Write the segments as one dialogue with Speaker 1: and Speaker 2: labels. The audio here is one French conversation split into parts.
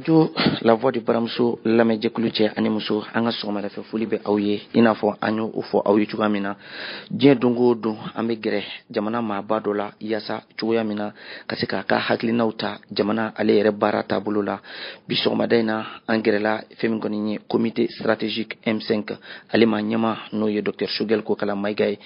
Speaker 1: Radio La Voix du Baramuso lamɛnjɛkulu cɛ ani muso an ka sɔgɔmada fɛ foli bɛ aw ye i n'a fɔ an y'o fɔ aw ye cogoya min na diɲɛ don o don an bɛ gɛrɛ jamana maaba dɔ la yaasa cogoya min na ka se k'a ka hakilinaw ta jamana ale yɛrɛ baara taabolo la bi sɔgɔmada in na an gɛrɛla fɛn min kɔni ye comité stratégique M5 ale ma ɲɛma n'o ye Dr Shogɛl Kokala Mayiga ye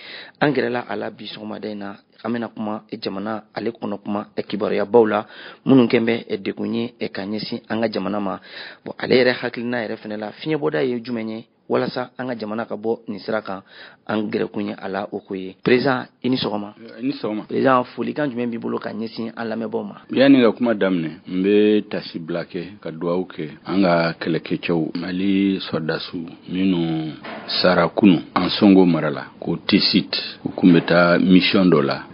Speaker 1: an gɛrɛla a la bi sɔgɔmada in na an bɛna kuma jamana ale kɔnɔ kuma kibaruyabaw la minnu kɛn bɛ degun ye ka ɲɛsin an ka jamana ma bon ale yɛrɛ hakilina yɛrɛ fɛnɛ la fiɲɛbɔda ye jumɛn ye walasa an ka jamana ka bɔ nin sira kan an gɛrɛkun ye a la o ko ye président i ni sɔgɔma
Speaker 2: ni sɔgɔma
Speaker 1: président folikan jumɛn b'i bolo ka ɲɛsin an lamɛnbaw ma
Speaker 2: yani ka kuma daminɛ n bɛ tasi bila kɛ ka dugawu kɛ an ka kɛlɛkɛcɛw Mali sɔrɔdasiw minnu sara kunu an Songo mara la ko T-Site u kun bɛ taa mission dɔ la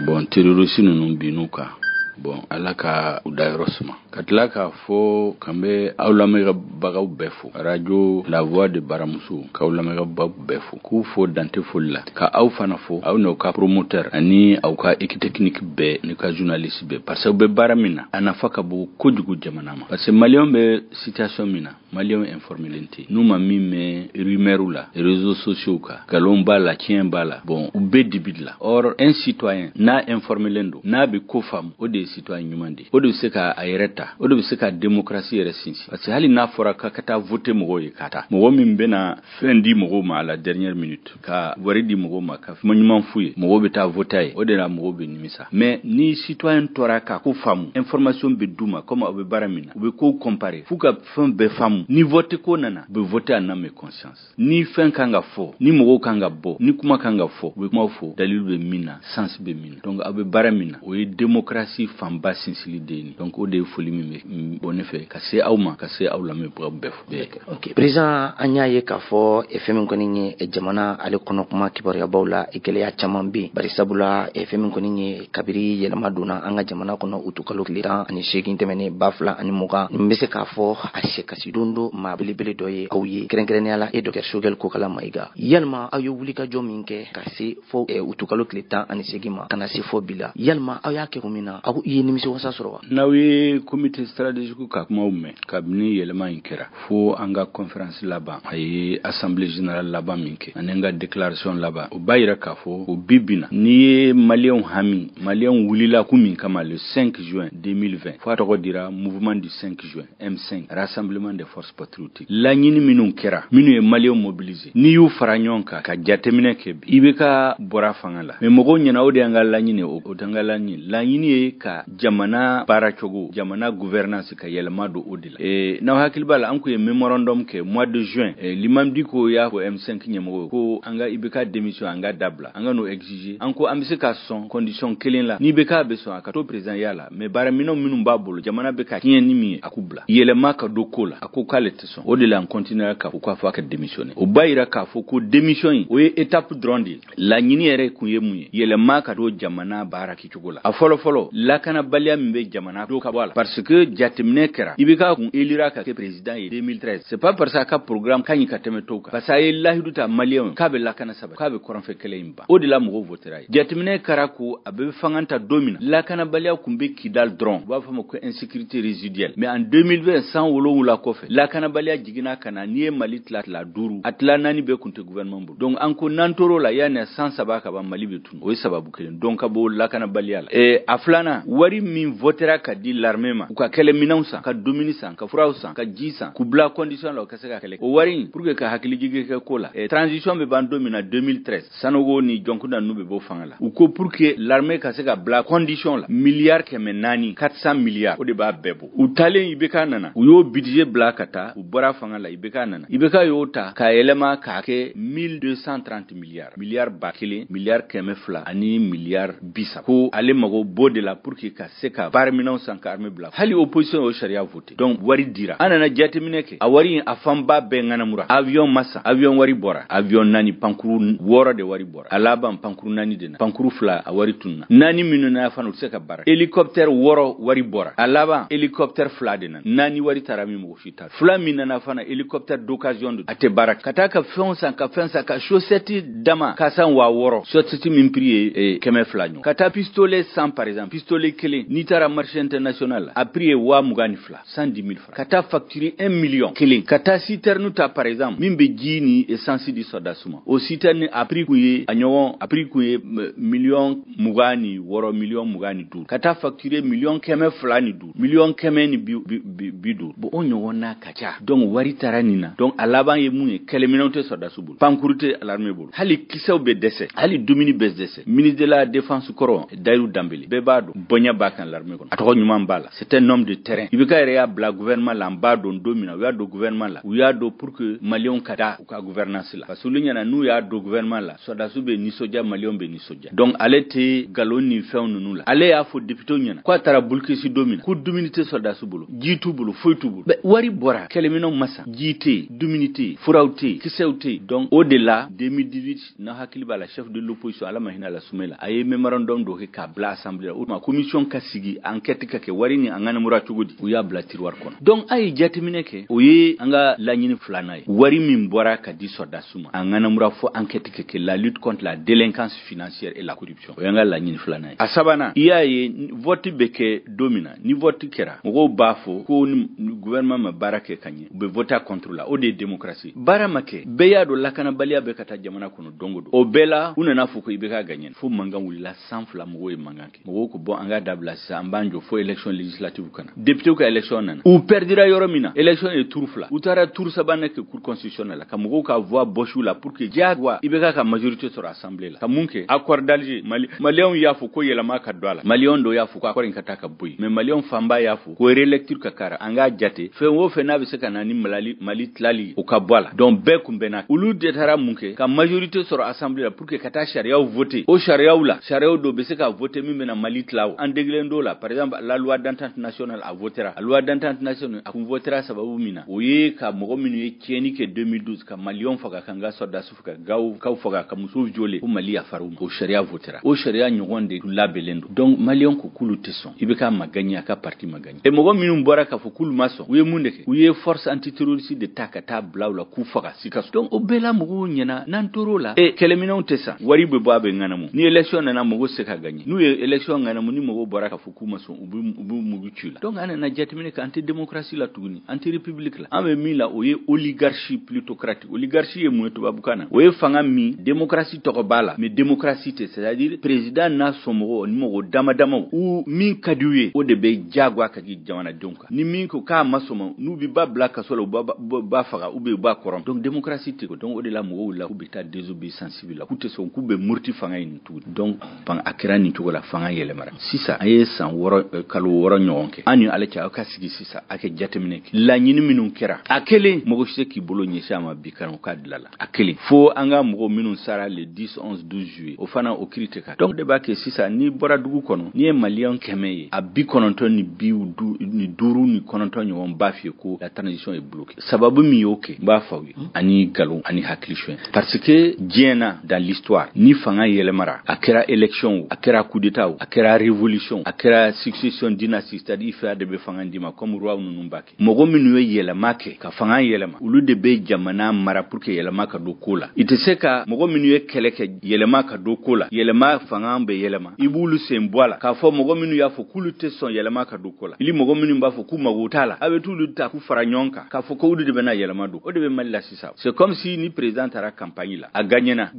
Speaker 2: bon terroriste ninnu bin'u kan bon ala ka u dayɔrɔ suma ka tila k'a fɔ kan bɛ aw lamɛnbagaw bɛɛ fo radio La Voix de Baramuso k'aw lamɛnbagaw bɛɛ fo k'u fo dante foli la ka aw fana fo aw n'aw ka promoteur ani aw ka équipe technique bɛɛ ni ka journaliste bɛɛ parce que u bɛ baara min na a nafa ka bon kojugu jamana ma parce que maliyɛnw bɛ situation min na maliyɛnw informelen tɛ n'u ma min mɛn rumeur la réseaux sociaux kan nkalon b'a la tiɲɛ b'a la bon u bɛ dibi de la or un citoyen n'a informelen don n'a bɛ ko faamu o de ye citoyen ɲuman de o de bɛ se ka a yɛrɛ ta o de bɛ se ka démocratie yɛrɛ sinsin parce que hali n'a fɔra ka taa voter mɔgɔw ye ka taa mɔgɔ min bɛna fɛn di mɔgɔw ma à la dernière minute ka wari di mɔgɔw ma ka kuma ɲuman f'u ye mɔgɔw bɛ taa voter ye o de la mɔgɔw bɛ nimisa mais ni citoyen tora ka ko faamu information bɛ d'u ma comme aw bɛ baara min na u bɛ ko comparer f'u ka fɛn bɛɛ faamu ni voter ko nana u bɛ voter en âme et conscience ni fɛn kan ka fɔ ni mɔgɔw kan ka bɔ ni kuma kan ka fɔ u bɛ kuma fɔ dalilu bɛ min na sens bɛ min na donc aw bɛ baara min na o ye démocratie fanba sinsili de ye donc o de ye foli min bɛ bɔ ne fɛ ka se aw ma ka se aw lamɛnbagaw bɛɛ fɔ.
Speaker 1: Ok président an y'a ye k'a fɔ fɛn min kɔni ye jamana ale kɔnɔ kuma kibaruyabaw la gɛlɛya caman bɛ yen bari sabula fɛn min kɔni ye kabiri yɛlɛma donna an ka jamana kɔnɔ utu kalo tile 18 tɛmɛnen 2020 n bɛ se k'a fɔ a sɛkasi don do maa belebele dɔ ye aw ye kɛrɛnkɛrɛnnenya la Dr Shogɛl Kokala Mayiga yalima aw ye wulikajɔ min kɛ ka se fo utu kalo tile 18 ma kana se fo bi la yalima aw y'a kɛ kun min na aw ye nimisiwasa sɔrɔ wa
Speaker 2: n'aw ye comité stratégique ka kumaw mɛn kabini yɛlɛma in kɛra fo an ka conférence laban a ye assemblée générale laban min kɛ ani an ka déclaration laban o b'a yira k'a fɔ o bi bi na n'i ye maliyɛnw hami maliyɛnw wulila kun min kama le 5 juin 2020 fo a tɔgɔ dira mouvement du 5 juin M5 rassemblement des forces patriotiques laɲini minnu kɛra minnu ye maliyɛnw mobiliser n'i y'u fara ɲɔgɔn kan ka jateminɛ kɛ bi i bɛ ka bɔra fanga la mais mɔgɔw ɲɛna o de y'an ka laɲini o t'an ka laɲini ye ka jamana baara cogo jamana gouvernance ka yɛlɛma don o de la n'aw hakili b'a la an kun ye memorandum kɛ mois de juin l'imam Diko y'a fɔ M5 ɲɛmɔgɔ ko an ka IBK démission an ka dabila an ka n'o exiger an ko an bɛ se ka sɔn condition kelen la ni IBK bɛ sɔn a ka to président ya la mais baaraminɛw minnu b'a bolo jamana bɛ ka tiɲɛ ni min ye a k'u bila yɛlɛma ka don ko la a ko k'ale tɛ sɔn o de la an continuera k'a fɔ k'a fɔ a ka démissionner o b'a yira k'a fɔ ko démission in o ye étape dɔrɔn de ye laɲini yɛrɛ kun ye mun ye yɛlɛma ka don jamana baara kɛcogo la a fɔlɔ lakanabaliya min bɛ jamana do ka bɔ a la parce que jateminɛ kɛra IBK kun élira ka kɛ président ye 2013 c'est pas parce que a ka programme ka ɲi ka tɛmɛ tɔw kan parce que a ye lahidu ta maliyɛnw k'a bɛ lakana sabati k'a bɛ kɔrɔnfɛ kɛlɛ in ban o de la mɔgɔw votera ye jateminɛ kɛra ko a bɛ fanga ta don min na lakanabaliya kun bɛ Kidal dɔrɔn u b'a fɔ ma ko insécurité résiduelle mais en 2020 san 7 kɔfɛ lakanabaliya jiginna ka na n'i ye Mali tila 5 a tila 4 bɛɛ kun tɛ gouvernement bolo donc an ko n'an tor'o la yanni san 3 ka ban Mali bɛ tunu o ye sababu kelen donc ka bɔ lakanabaliya la a filanan wari min votera ka di l'armée ma u ka kɛlɛminɛnw san ka dumuni san ka furaw san ka ji san k'u bila condition la u ka se ka kɛlɛ o wari pour que ka hakilijigi kɛ ko la transition bɛ ban don min na 2013 Sanogo ni Jɔnkunda n'u bɛ bɔ fanga la u ko pour que l'armée ka se ka bila condition la miliyari 400 400 miliyari o de b'a bɛɛ bɔ u talen IBK nana u y'o budget bila ka taa u bɔra fanga la IBK nana IBK y'o ta k'a yɛlɛma k'a kɛ 1230 miliyari 1000 miliyari 200 ani miliyari 30 ko ale mago b'o de la pour que ka se ka baaraminɛnw san ka armée bila hali opposition y'o sariya voté donc wari dira an nana jateminɛ kɛ a wari in a fanba bɛɛ ŋanamura avion masa avion wari bɔra avion 4 pankuru 6 de wari bɔra a laban pankuru 4 de na pankuru 2 a wari tunna 4 minnu na fana u tɛ se ka baara hélicoptère 6 wari bɔra a laban hélicoptère 2 de na 4 wari taara min mɔgɔ si t'a 2 min nana fana hélicoptère d'occasion de a tɛ baara ka taa ka fɛnw san ka chaussette dama ka san 600 chaussette min prix ye 200 ɲɔgɔn ka taa pistolet 100 par exemple pistolet Sénégalais kelen ni tara marché international a prix wa mugani fla 110 000 francs kata facturer 1 million kelen kata citerne ta par exemple min be jini essence di soda suma o citerne a prix kuye anyon a prix kuye million mugani woro million mugani dur kata facturer million keme fla ni dur million keme ni bi dur bo onyo wona kacha donc wari taranina donc alaban ye mun keleminonte soda subul pankurute alarme bol hali kisew be dese hali domini be dese ministre de la défense koron Dairou Dambélé bebado bonya bakan l'armée kon atoko nyuma mbala c'est un homme de terrain ibika ya bla gouvernement la mbado domina ya do gouvernement la ya do pour que malion kada ka gouvernance la parce que lunya nu ya do gouvernement la soda sube ni soja malion be ni soja donc alete galoni fewn nu la ale ya fo député nyana ko tara bulki si domina ku dominité soda subulu jitu bulu foytu bulu wari bora kelemino massa jité dominité fourawté kisewté donc au delà 2018 na hakili bala chef de l'opposition ala mahina la sumela aye memorandum do ka bla assemblée ou ma commission kasigi enquête kake wari ni angana mura chugudi uya bla tiroir kon donc ay jatimine ke oye anga la nyini flanay wari min bora ka di soda suma angana mura fo enquête kake la lutte contre la délinquance financière et la corruption oyanga la nyini flanay asabana iyaye vote beke domina ni vote kera ngo bafo ko ni gouvernement ma barake kanye be voter contre la o de démocratie baramake beya do lakana balia be kata jamana kono dongodo o bela unana fuko ibeka ganyen fo manga wulila sans flamme wo manganke mo ko bon anga dabla sa ambanjo fo élection législative kana député ko élection nana ou perdira yoromina élection e tourfla ou tara tour sabana ke cour constitutionnelle ka mo ko voix bochu la pour que jagwa ibeka ka majorité sur assemblée la ka munke accord d'Alger malion yafu ko yela maka dola malion do yafu ko akor kataka boy mais malion famba yafu ko relecture kakara anga jate fe wo fe na be se kana ni mali tlali o ka bola donc be kumbena ulu de tara munke ka majorité sur assemblée la pour que kata sharia voter o sharia la sharia do be se ka voter mi na mali tlao en déglendo la par exemple la loi d'entente nationale a votera la loi d'entente nationale a votera sababu mina oye ka mogo minu ye tieni ke 2012 ka malion faga kanga soda sufuka gaw ka faga ka muso violé o mali ya faru o sharia votera o sharia nyogonde la belendo donc malion ko kulu tesson ibeka maganya ka parti maganya e mogo minu mbora ka fo kulu maso uye mundeke uye force antiterroriste de takata blawla ku faga sikas donc o bela mogo nyana nantoro la e kelemino tessa wari be babe nganamu ni election na mogo se ka gagner nu election ngana muni mogo baraka fukuma so ubu mugu chula donc ana na jatimine ka anti démocratie la tuguni anti république la ame mi la oye oligarchie plutocratique oligarchie e mueto babukana oye fanga mi démocratie to bala mais démocratie c'est-à-dire président na somo ni mogo damadama ou min kaduye o de be jagwa ka gi jamana donka ni min ko ka masomo nu bi ba blaka solo ba faga ou be ba korom donc démocratie te ko donc o de la mogo la ubita désobéissance civile la kute so ku be murti fanga ni tout donc pan akira ni to la fanga yele mara sisa aye san woro kalo woro nyonke ani aleka aka sigi sisa ake jatemine la nyini minun kera akele mogo sheki bolo nyeshama bikano kadlala akele fo anga mogo minun sara le 10 11 12 juillet o fana o critique donc deba ke sisa ni bora dugu kono ni malion kemeye abi kononton ni biu ni duru ni kononton nyon bafie ko la transition est bloquée sababu mi yoke ba fawi ani galo ani hakilishwe parce que diena dans l'histoire ni fanga yele mara akera élection akera coup d'état akera révolution akera succession dynastie c'est-à-dire faire de be fanga ndima comme roi nunumbake mogo minu yele make ka fanga yele ma ulu de be jamana mara pour que yele maka do kola iteseka mogo minu keleke yele maka do kola yele ma fanga be yele ma ibulu sembola ka fo mogo minu ya fo kulu tesson yele maka do kola ili mogo minu mba fo ku magutala abetu lu ta ku faranyonka ka fo ko udu de bena yele ma do o de be malla sisa c'est comme si ni président ara campagne la a gagnena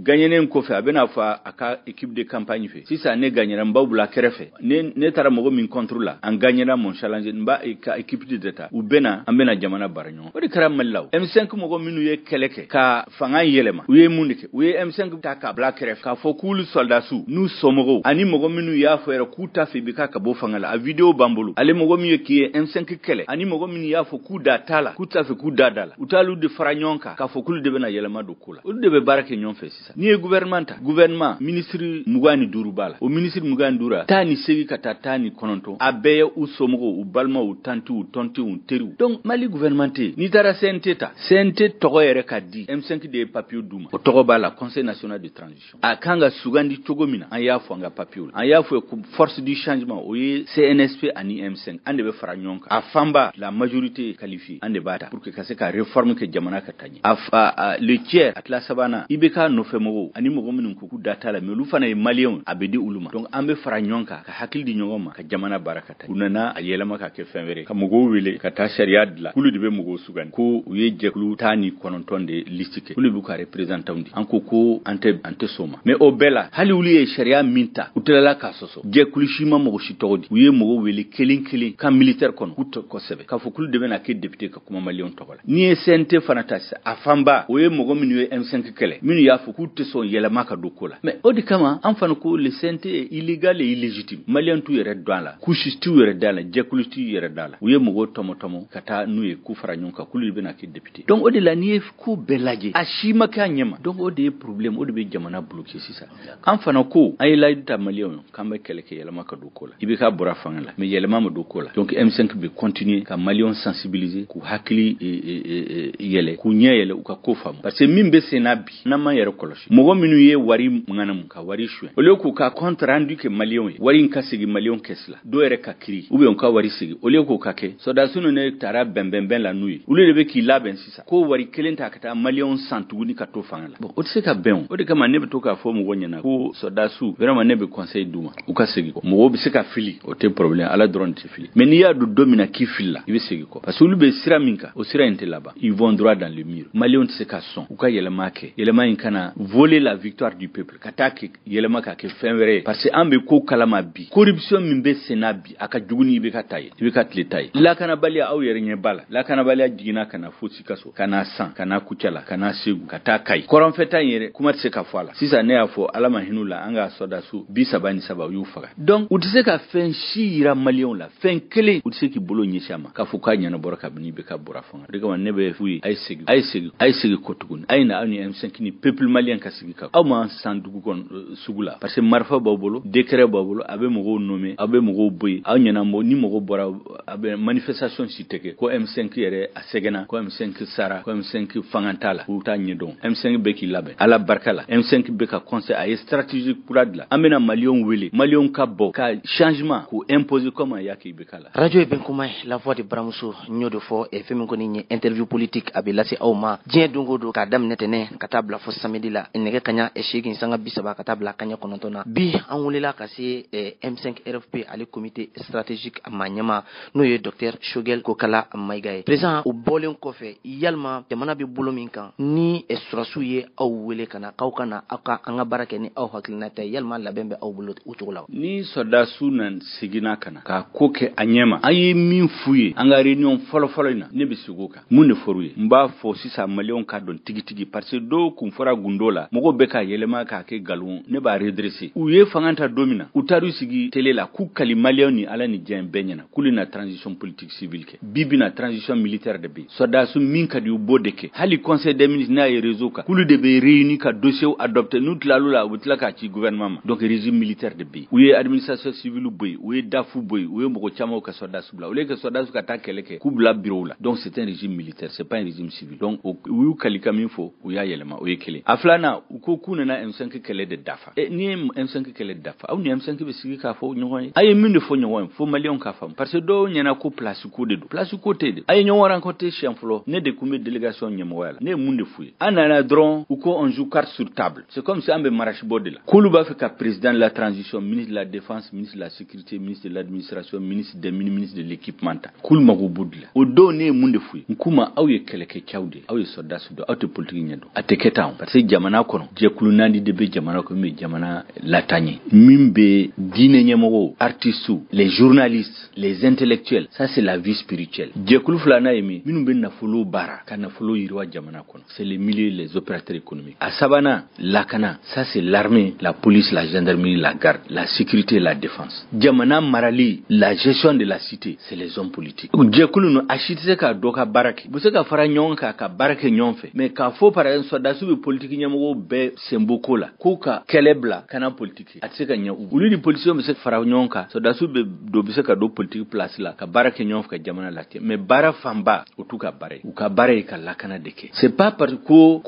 Speaker 2: ko fe abena fa aka équipe de campagne fe sisa ne gagnera mbawbula kerefe ne tara mogo min contre la an gagnera mon challenge mba ka équipe d'état ou bena ambena jamana baranyo o de kara mallaw M5 mogo minu ye keleke ka fanga yelema uye mundike uye M5 ta ka black ref ka fo kulu soldat su nu somogo ani mogo minu ya fo era kuta fe bika ka bo fanga la a video bambulu ale mogo minu ki M5 kele ani mogo minu ya fo kuda tala kuta fe kuda dala utalu de faranyonka ka fo kulu de bena yelema do kula o de be barake nyon fe sisa ni gouvernement ministre mugani duru bala o ministre mugani dura tani segi kata tani kononto abeye u somogo u balma u tanti u tonti u teru donc mali gouvernementé ni tara CNT togo yere kadi M5 de papier duma o togo bala conseil national de transition akanga sugandi togomina an yafu anga papier an yafu force du changement o ye CNSP ani M5 ande be faranyonka afamba la majorité qualifiée ande bata pour que kaseka réforme que jamana katanye le tiers atla sabana ibeka no femogo ani mogo minun ku data la melu fana e malien abedi uluma donc ambe faranyonka ka hakil di nyongoma ka jamana barakata unana a yelama ka ke fenwere ka mugo wele ka ta sharia dla kulu de be mugo sugan ko uye jeklu tani konontonde listike kulu bu ka representant anko ko ante soma mais o bela hali wuli e sharia minta utelala ka soso jeklu shima mugo shitodi uye mugo wele kelin ka militaire kono kuto ko sebe ka fo kulu de be na ke député ka kuma malion tokola ni e sente fanata sa afamba uye mugo minu M5 kele minu ya fo kutte son yelama ka dokola mais odi kama amfano ko le sente est illégal et illégitime malien tu yere dala kushi tu yere dala jekulu tu yere dala uye mugo tomo kata nuye ku fara nyonka kulu be na ke député donc odi la ni ku belaje ashima ka nyema donc odi problème odi be jamana bloqué sisa amfano ko ay la ta malien kamba keleke yelama ka dokola ibe ka bura fangala mais yelama ma dokola donc M5 be continuer ka malien sensibiliser ku hakli yele ku nyele u ka ko fam parce que mimbe senabi na ma yere koloshi mugo minu ye wari nganam ka wari shwe ole ku ka compte rendu ke malien wari nka sigi malien kesla do yere ka kiri ube on ka wari sigi ole ku ka ke so da sunu ne tara ben la nuit ule de be ki laben sisa ko wari kelenta kata malien santuguni ka to fangala bon o tse ka ben o de kama ne be to ka fo mugo nyana ko so da su vraiment ne be conseil duma u ka sigi ko mugo be se ka fili o te problème ala drone te fili mais ni ya do domina ki filla ibe sigi ko parce que ule be sira minka o sira inte là-bas ils vont droit dans le mur malien tse ka son u ka yelema ke yelema inkana voler la victoire du peuple katake yelema ka ke fenwere parce que ambe ko kalama bi corruption mimbe senabi aka juguni ibe ka taye ibe ka tle taye la kana balia au yere nye bala la kana balia jigina kana fosi kaso kana san kana kuchala kana segu kata kai koron feta yere kuma tse ka fala sisa ne afo alama hinula anga soda su bisa bani saba yu faga donc utse ka fen shira malion la fen kele utse ki bolo nyeshama ka fuka nyana boraka bini be ka bora fanga de kama nebe fui ay segu kotugun ay na ani M5 ni peuple malien ka sigi ka ama sandugu kon sugula parce que marfa babolo décret babolo abe mo nommé abe mo boy anyana mo ni mo bora abe manifestation siteke ko M5 yere asegena ko M5 sara ko M5 fangantala uta nyedon M5 beki labe ala barkala M5 beka conseil ay stratégique pour adla amena malion wele malion ka bo ka changement ko imposer comment yaki bekala
Speaker 1: radio ben kuma la voix de Baramuso nyodo fo e femi ko ni interview politique abe lasi awma dien dungo do ka dam netene katabla fo samedi la enege kanya e shegin sanga bisaba katabla kanya konontona bi an wulela ka se M5 RFP ale comité stratégique amanyama no ye docteur Shogel Kokala Maigaye président o bolen kofe yalma jamana bi bolo min kan ni estrasu ye aw wele kana kawkana aka anga barake ni aw haklinata yalma labembe aw bolo utugula
Speaker 2: ni soda sunan sigina kana ka koke anyema ayi min fuye anga réunion folo ina ne bisugoka munne foruye mba fo sisa malion ka don tigi parce que do kum fora gundola mogo beka yelema ka ke galon ne ba redresser u ye fanganta domina utaru sigi tele la ku kali malion ni ala ni jen benyana kulina transition politique civile ke bibina transition militaire de bi soda su min ka di ubodeke hali conseil des ministres na ye réseau ka kulu de be réuni ka dossier adopté nous la wutla ka ci gouvernement donc régime militaire de bi u ye administration civile boy u ye dafu boy u ye mogo chamo ka soda su bla u le ka soda su ka ta keleke ku bla bureau la donc c'est un régime militaire c'est pas un régime civil donc u kalika min fo u ya yelema u ye kele aflana u ko kuna na M5 kele de dafa ni M5 kele de dafa au ni M5 be sigi ka fo nyon ay min de fo nyon fo malion ka fam parce que do nyana ko place ko de do place ko te de ay nyon waran ko te chamflo ne de kumé délégation nyemo wala ne munde fuye anana dron ou ko on joue carte sur table c'est comme si ambe marache bode la kuluba fe ka président de la transition ministre de la défense ministre de la sécurité ministre de l'administration ministre des mines ministre de l'équipement kul mago budla o do ne munde fuye nkuma aw ye keleke chawde aw ye soda su do aw te politique nyado ateketa parce que jamana kono je kulunandi de be jamana ko me jamana latanye mimbe dine nyemo artistes les journalistes les intellectuels ça c'est la vie spirituelle je kulu flana yemi minum ben na folo bara kana folo yirwa jamana kono c'est les milieux les opérateurs économiques asabana lakana ça c'est l'armée la police la gendarmerie la garde la sécurité la défense jamana marali la gestion de la cité c'est les hommes politiques je kulu no achitse ka doka barake bu se ka fara nyonka ka barake nyonfe mais ka fo par exemple soda su politique nyamo be semboko la kuka kelebla kana politique atseka nya uli di politique be se fara nyonka soda su be do be se ka do politique place la ka barake nyonfa ka jamana la mais bara famba otuka bare u ka bare ka la kana deke c'est pas parce ko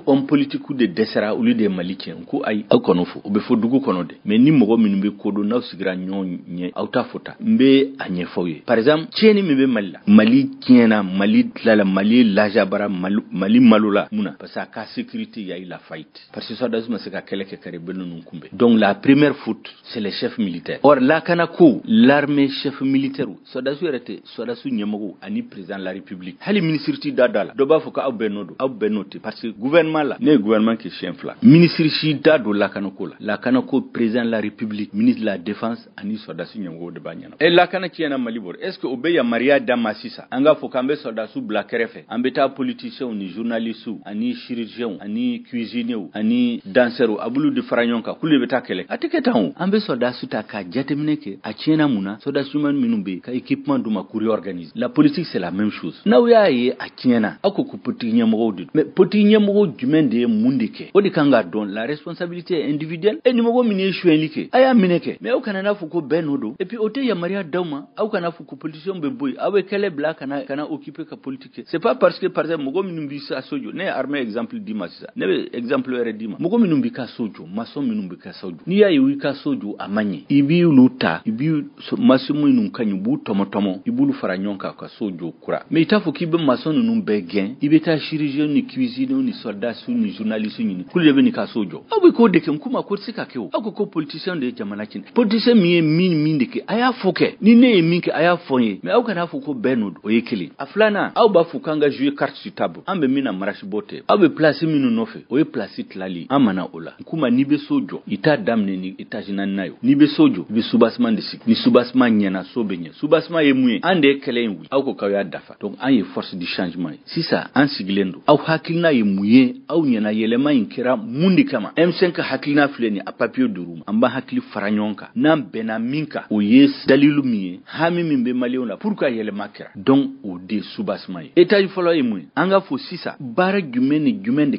Speaker 2: on politique de desera uli de malikien ko ay akonofu be fo dugu kono de mais ni mogo min be kodo na sigira nyon nye auta fota mbe anye foye par exemple tieni mi be mali kiena mali lala mali laja bara mali malula muna parce que ka sécurité ya la fight parce que ça doit se ka keleke kare benu kumbe donc la première faute c'est les chefs chef militaire. Or lakana ko l'armée chef militaire sodasu rete sodasu nyemogo ani président de la république hali ministre ti dadala do ba foka abbenoti parce que gouvernement la ne gouvernement qui chien fla ministre ci dado lakana ko président de la république ministre de la défense ani sodasu nyemogo de banyana et lakana ki yana malibor est-ce que obeya maria damasisa anga foka mbe sodasu blakerefe ambeta politicien ni journaliste ani chirurgien ani cuisinier ani danseur abulu de faranyonka kule beta kele atiketa hu ambe sodasu ta ka jatemineke a tiena muna sodasu man minumbe ka équipement duma courrier organise la politique c'est la même chose na uya ye a tiena akoko poti nyamro de mais poti nyamro jumende mundike odi kanga don la responsabilité individuelle et numéro mini chouenlike aya mineke mais au kanana fuko benodo et puis ote ya maria dauma au kana fuko politicien beboy awe kele black kana occuper ka politique c'est pas parce que par exemple mogo minumbi sa sojo ne armée exemple dimasa ne exemple ere dima mogo minumbi ka sojo maso minumbi ka sojo ni ya yi ka sojo amanye ibi luta ibi masumu nun kanyu bu tomotomo ibulu faranyonka ka sojo kura mais itafo kibe maso nun begen ibeta chirurgien ni cuisine ni soldat su ni journaliste ni kulebe ni ka sojo abu ko de kem kuma ko sika kewo akoko politicien de jamanakin politicien mi deke aya foke ni ne minke aya fonye mais au kana foko benod oyekele aflana au ba fukanga jouer carte sur table ambe mina marashi bote abe place minu nofe oye place tlali amana ola kuma nibe sojo ita damne ni itajina nayo nibe sojo bi subasman de sik ni subasman nyana sobenye subasman yemuye ande kelenwi au ko kawya dafa donc an ye force du changement si ça an siglendo au hakilna yemuye au nyana yelema inkira mundi kama M5 hakilna fleni a papier de room amba hakili faranyonka nam benaminka o yes dalilu miye hami mimbe maliona pourquoi yelema kira donc o de subasman etaj folo yemuye anga fo sisa bara jumene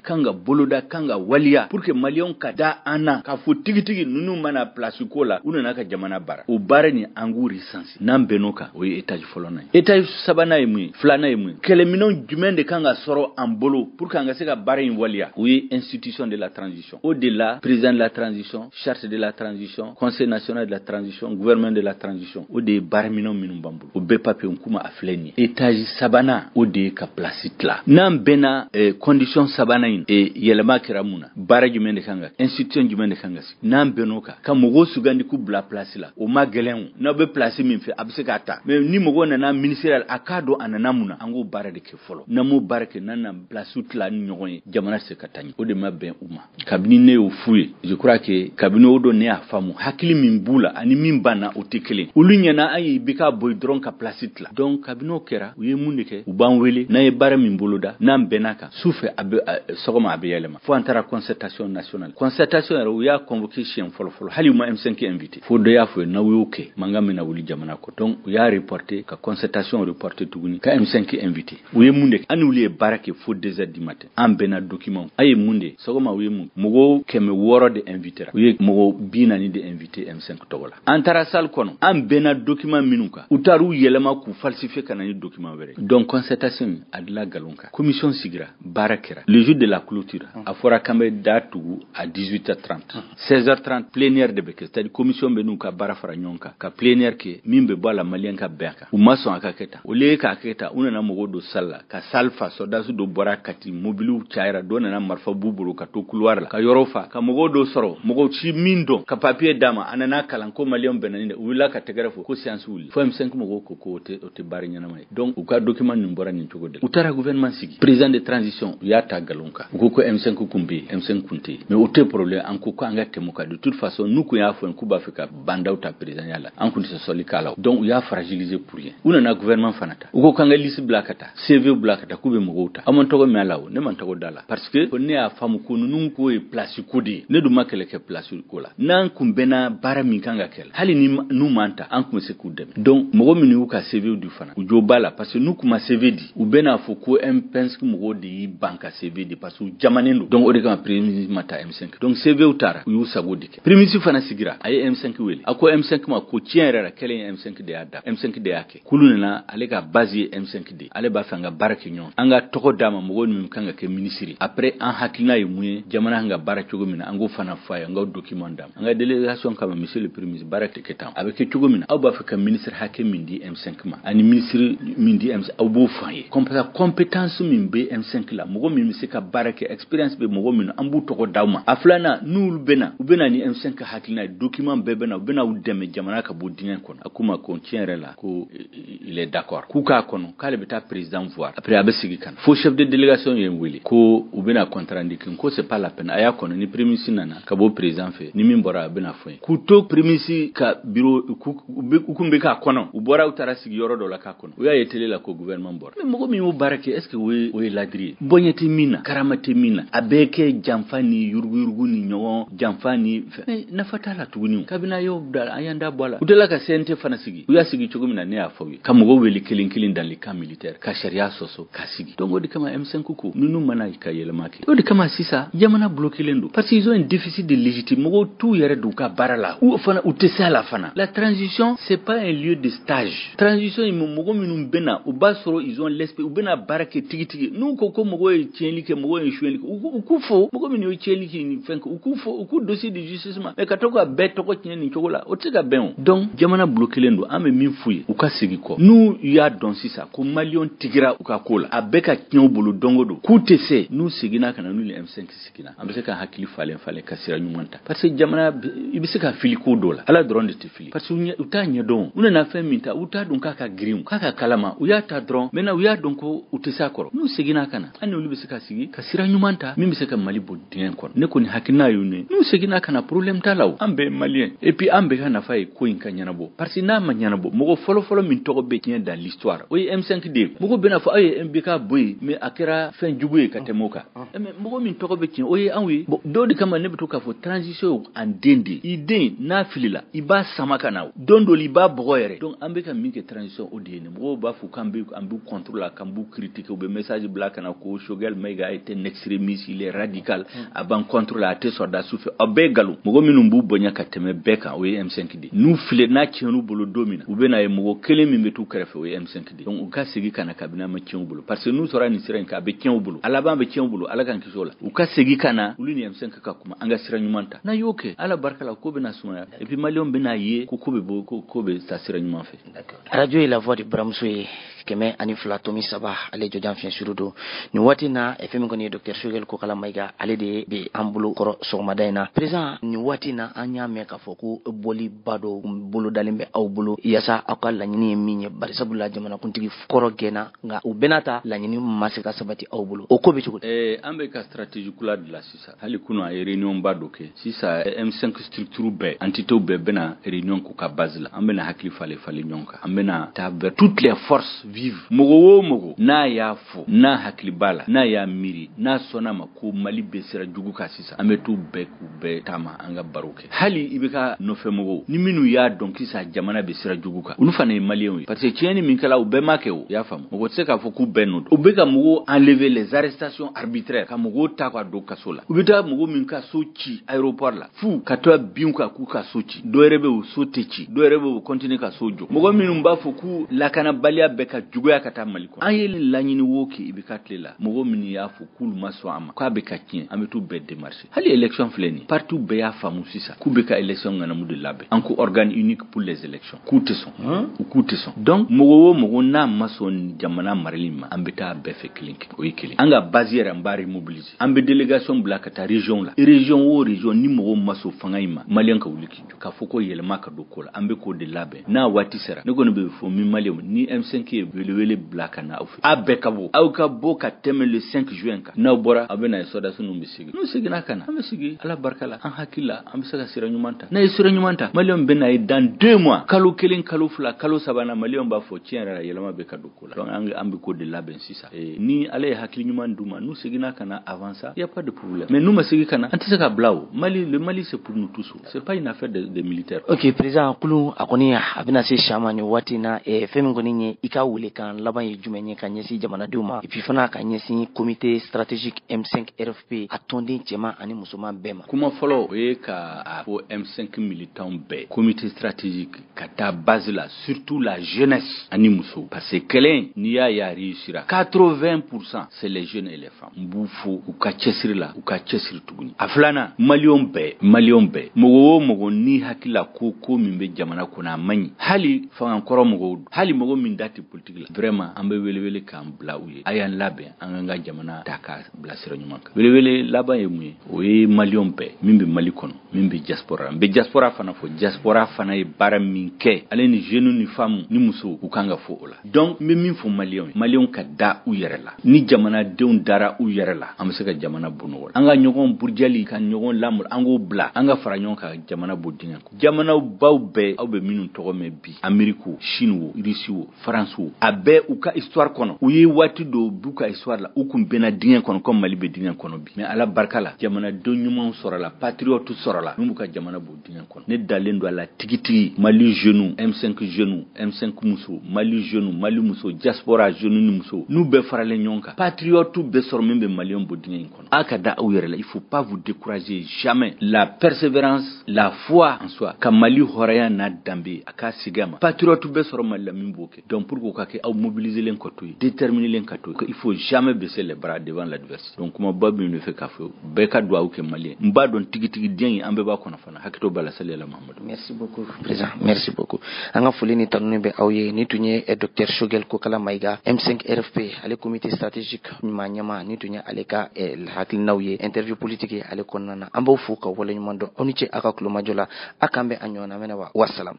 Speaker 2: kanga boloda kanga walia pour que malion kada ana ka fo tigitigi nunu mana place kola unana ka jamana bara o bara ni angu recense nam benoka o etage folo na etage sabana yemu flana yemu kele minon jumende kanga soro ambolo pour kanga seka bara in walia o institution de la transition au-delà président de la transition charte de la transition conseil national de la transition gouvernement de la transition o de bara minon minum bambulu o be papier kuma afleni etage sabana o de ka place tla nam bena condition sabana in yelema kiramuna bara jumende kanga institution jumende kanga nam benoka ka mogo sugandi ku bla place la o magelen na be place min fe absekata mais ni mogo na ministériel akado ananamuna ango bara de ke folo namo barke nana place tla ni nyoy jamana se katani o de mabben uma kabini ne o fuye je crois que kabini o do ne afamu hakili min bula ani min bana o tekele ulunya na ayi bika boy dron ka place tla donc kabino kera o yemundike u banwele na e bara min buluda nam benaka soufe abe sogoma abe yelema fo antara concertation nationale concertation ro ya convocation folo hali ma M5 invité fo do ya fo na woke mangame na wuli jamana ko donc ya reporter ka concertation reporter tuguni ka M5 invité uye munde ani wuli barake fo 2h du matin ambena document aye munde sogoma uye mu mugo keme woro de invité uye mugo bina ni de invité M5 togola antara sal kono ambena document minuka utaru yelema ku falsifier kanani document were donc concertation adla galonka commission sigira barakera le jour de la clôture a fora kambe datu à 18h30 16h30 plénière de beke c'est-à-dire commission benuka barafara nyonka ka plénière ke mimbe bala malienka beka u mason akaketa o le ka aketa una na mogo do salla ka salfa sodasu do borakati mobilu chaira dona na marfa buburu ka to couloir la ka yorofa ka mogo do soro mogo chi mindo ka papier dama anana kalanko malien benaninde wila ka tegrafo ko science wuli fo M5 mogo ko te bari nyana mai donc u ka document ni mbora ni chogode utara gouvernement sigi président de transition ya tagalonka ko M5 kumbi M5 kunti mais autre problème en ko anga temuka de toute façon nous ko ya fo Cuba Africa bandauta président yala en kunti so solikala donc ya fragiliser pour rien una na gouvernement fanata ko kanga lisi blakata CV blakata kube mugota amon togo melawo ne man togo dala parce que on ne a famu ko nun ko e place kodi ne du makele ke place ko la nan kumbena bara min kanga kel hali ni nu manta an kuma se ku dem donc mogo mini ka CV du fana u jobala parce que nous kuma CV di u bena fo ko M5 mogo di banka CV di parce que jamanendo donc o de ka premier mata M5 donc CV utara u sago dike premier fana sigira ay M5 weli ako M5 ma ko tienrera kelen M5 de ada M5 de yake kuluna ale ka base M5 de ale ba fanga barake nyon anga toko dama mogo mi kanga ke ministry après en hakina yimuye jamana nga barake gomina ango fana faya nga document dam anga délégation kama monsieur le premier barake ketam avec chogomina aw ba faka ministre hakem mindi M5 ma ani ministre mindi M5 aw bo faye compétence min be M5 la mogo mi se ka barake experience be mogo min ambu toko dawma aflana nul bena ubena ni M5 hakilina document bebena bena udeme jamana ka bodingen kono akuma ko tienre la ko il est d'accord ku ka kono kale beta président voir après abesigi kan fo chef de délégation yem wili ko ubena contrandikin ko c'est pas la peine aya kono ni prémisse nana ka bo président fait ni mimbora bena fo ku to prémisse ka bureau ku kumbe ka kono ubora utara sigi yoro do la ka kono uya yetele la ko gouvernement bor mais mogo mi mo barake est ce que we ladri bonyeti mina karamati mina abeke jamfani yurgu ni nyon jamfani nafatala tuguni kabina yo dal ayanda bola udela ka sente fana sigi uya sigi chugumina ne afawi kamugo weli kilin dans les camps militaires ka sharia soso ka sigi donc odi kama M5 kuko nunu mana ikayele maki odi kama sisa jamana bloquer lendo parce qu'ils ont un déficit de légitimité mogo tout yere du ka barala ou fana utesa la fana la transition c'est pas un lieu de stage transition mogo minum bena ubasoro ils ont l'esprit ubena barake tigi nous koko mogo e tienlike mogo e chouenlike ukufo mogo minu tienlike ni fenk ukufo uku dossier de justissement e katoko beto ko tienni chokola otiga ben donc jamana bloquer lendo ame min fuye uka sigi ko nous ya don sisa ko malion tigira uka kola abeka kien bolo dongodo ku tese nous sigina kana nous les M5 sigina ambe ka hakili fale kasira nyumanta parce que jamana ibisika filiko dola ala drone de te fili parce que utanya don una na feminta uta don kaka grim kaka kalama uya ta drone mena uya don ko utesa koro nous sigina kana ani ulibisika sigi kasira nyumanta mimi seka mali bodien kon ne ko ni hakina yune nous sigina kana problème talaw ambe malien et puis ambe kana fay ko inka nyanabo parce que na ma nyanabo mo folo min to be tien dans l'histoire oui M5D mo bena fa ay mbika boy mais akira fin jubuye katemoka mais mo min to be tien oui anwi dodi kama ne beto ka fo transition en dende ide na filila iba samaka naw dondo liba broyere donc ambeka minke transition odene mo ba fu kambe ambu contrôle kambu critique ou be message black na ko Shogel Maiga est un extrémiste il est radical aban contrôle a te soda soufe obegalu mo minumbu bonya kateme beka oui M5D nous file na tienu bolo domina ou bena e mo kele mi metu krefe oui M5D donc o ka segi kana kabina ma tienu bolo parce que nous sera ni siren ka be tienu bolo alaba be tienu bolo ala kan kisola o ka segi kana uluni M5 ka kuma anga siren nyumanta na yoke ala barkala ko be na suma et puis malion be na ye ko be bo ko be sa siren nyuma fe
Speaker 1: d'accord radio et la voix de Bramsoye keme ani flatomi saba ale jojan fian surudo ni watina fm ngoni docteur Shogel ko kala Maiga ale de be ambulo koro so madaina présent ni watina anya me ka foku boli bado bulu dalimbe aw bulu yasa akal la nyini minye bari sabula jamana kuntigi koro gena nga ubenata la nyini masika sabati aw bulu o ko be chugo
Speaker 2: ambe ka stratégie kula de la sisa hali kuno ay réunion bado ke sisa M5 structure be antito be bena réunion ko ka bazla ambe na hakli fale nyonka ambe na taber toutes les forces vive mogo na ya fo na haklibala na ya miri na sona mako mali besira jugu kasisa ametu beku be tama anga baroke hali ibika no fe mogo ni minu ya donc sa jamana besira jugu ka unu fane malien parce que tieni minkala ube makeo ya fam mogo tseka fo ku benno ubeka mogo enlever les arrestations arbitraires ka mogo ta kwa do kasola ubita mogo minka sochi aéroport la fu katwa biunka ku ka sochi doerebe u sotechi doerebe u continue ka sojo mogo minu mba fo ku lakana balia beka jugu ya kata maliko ayeli lanyini woki ibikatlela mogo mini ya fu kulu maso ama kwa beka kien ametu be démarcher hali élection fleni partout be ya famu sisa ku beka élection ngana mude labe anko organe unique pour les élections coûte-son donc mogo na maso jamana marilima ambeta be fe klink o yikili anga baziera mbari mobiliser ambe délégation blakata région la région ni mogo maso fangaima malien ka wuliki ka foko yelma ka dokola ambe ko de labe na wati sera ne gono be fo mi malien ni M5 wele blakana ofi abekabo au ka boka teme le 5 juin ka na bora abena soda sunu misigi no sigi na kana amesigi ala barkala an hakila amsaka sira nyumanta na sira nyumanta malien bena dans 2 mois kalo kelen kalo fula kalo sabana malien ba fo tienra yelma be ka dokola donc ambe ko de laben sisa ni ale hakili nyumanduma no sigi na kana avança y a pas de problème mais nous masigi kana antisaka blawo le Mali c'est pour nous tous c'est pas une affaire de militaires.
Speaker 1: OK président kulu akoni abina se shamani watina femi ngoni nye ikawule kan laban ye jumenye kanyesi jamana duma et puis fana kanyesi comité stratégique M5 RFP atondé jema ani musoma bema
Speaker 2: kuma folo e ka pour M5 militant be comité stratégique kata base là surtout la jeunesse ani muso parce que kelen niya ya réussira 80% c'est les jeunes et les femmes mbufu ukachesiri la ukachesiri tuguni aflana malion be mogo ni hakila ko mimbe jamana kuna manyi hali fa encore mogo hali mogo min dati politique politique la vraiment an bɛ welewele k'an bila u ye a y'an labɛn an ka jamana ta ka bila sira ɲuman kan welewele laban ye mun ye o ye maliyɛnw bɛɛ min bɛ Mali kɔnɔ min bɛ diaspora n bɛ diaspora fana fɔ diaspora fana ye baara min kɛ ale ni jeunes ni femmes ni musow u kan ka fɔ o la donc n bɛ min fɔ maliyɛnw ka da u yɛrɛ la ni jamanadenw dara u yɛrɛ la an bɛ se ka jamana bɔ nɔgɔ la an ka ɲɔgɔn burujali ka ɲɔgɔn lamɔ an k'o bila an ka fara ɲɔgɔn kan jamana bɔ dingɛ kɔnɔ jamanaw baw bɛɛ aw bɛ minnu tɔgɔ mɛn bi Amérique Chine wo Russie wo France wo a bɛɛ u ka histoire kɔnɔ u ye waati dɔw b'u ka histoire la u kun bɛnna dingɛ kɔnɔ comme Mali bɛ dingɛ kɔnɔ bi mais ala barika la jamanadenw ɲumanw sɔrɔla patriote sɔrɔla min b'u ka jamana bɔ dingɛ kɔnɔ ne dalen don a la tigitigi Mali jeunes M5 jeunes M5 muso Mali jeunes Mali muso diaspora jeunes ni muso n'u bɛɛ faralen ɲɔgɔn kan patriote bɛɛ sɔrɔ min bɛ maliyɛnw bɔ dingɛ in kɔnɔ a ka da aw yɛrɛ la il faut pas vous décourager jamais la persévérance la foi en soi ka Mali hɔrɔnya n'a danbe a ka sigi a ma patriote bɛɛ sɔrɔ Mali la min b'o kɛ donc pour que o ka kɛ aw mobiliser len ka to yen déterminer len ka to yen il faut jamais baisser les bras devant l'adversité donc kuma ba min bɛ fɛ k'a fɔ bɛɛ ka dugawu kɛ maliyɛn n b'a dɔn tigitigi den in an bɛɛ b'a kɔnɔ fana hakɛto b'a la salila Mahamadu.
Speaker 1: Merci beaucoup président, merci beaucoup. An ka foli ni tanuni bɛ aw ye ni tun ye Dr Shogel Kokala Mayiga M5 RFP ale comité stratégique ɲuman ɲɛma ni tun ye ale ka hakilinaw ye interview politique ye ale kɔnɔna na an b'aw fo ka waleɲuman dɔn aw ni ce a ka kulomajɔ la a kan bɛ a ɲɔgɔnna mɛnɛ wa wassalam.